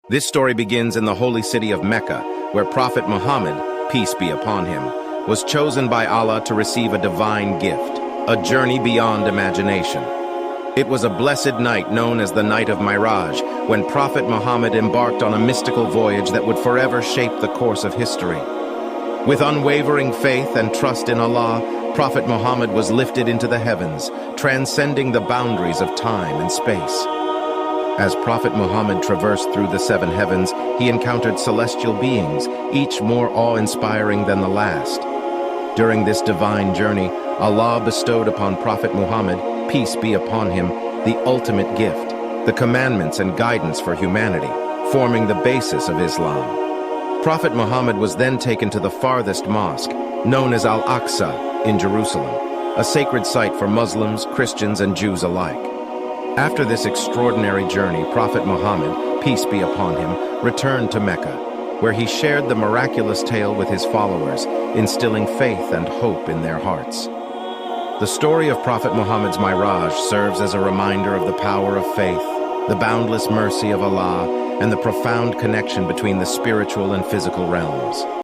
This story begins in the holy city of Mecca, where Prophet Muhammad, peace be upon him, was chosen by Allah to receive a divine gift, a journey beyond imagination. It was a blessed night known as the night of Mairaaj, when Prophet Muhammad embarked on a mystical voyage that would forever shape the course of history. With unwavering faith and trust in Allah, Prophet Muhammad was lifted into the heavens, transcending the boundaries of time and space. As Prophet Muhammad traversed through the seven heavens, he encountered celestial beings, each more awe-inspiring than the last. During this divine journey, Allah bestowed upon Prophet Muhammad, peace be upon him, the ultimate gift, the commandments and guidance for humanity, forming the basis of Islam. Prophet Muhammad was then taken to the farthest mosque, known as Al-Aqsa, in Jerusalem, a sacred site for Muslims, Christians, and Jews alike. After this extraordinary journey, Prophet Muhammad, peace be upon him, returned to Mecca, where he shared the miraculous tale with his followers, instilling faith and hope in their hearts. The story of Prophet Muhammad's Mairaaj serves as a reminder of the power of faith, the boundless mercy of Allah, and the profound connection between the spiritual and physical realms.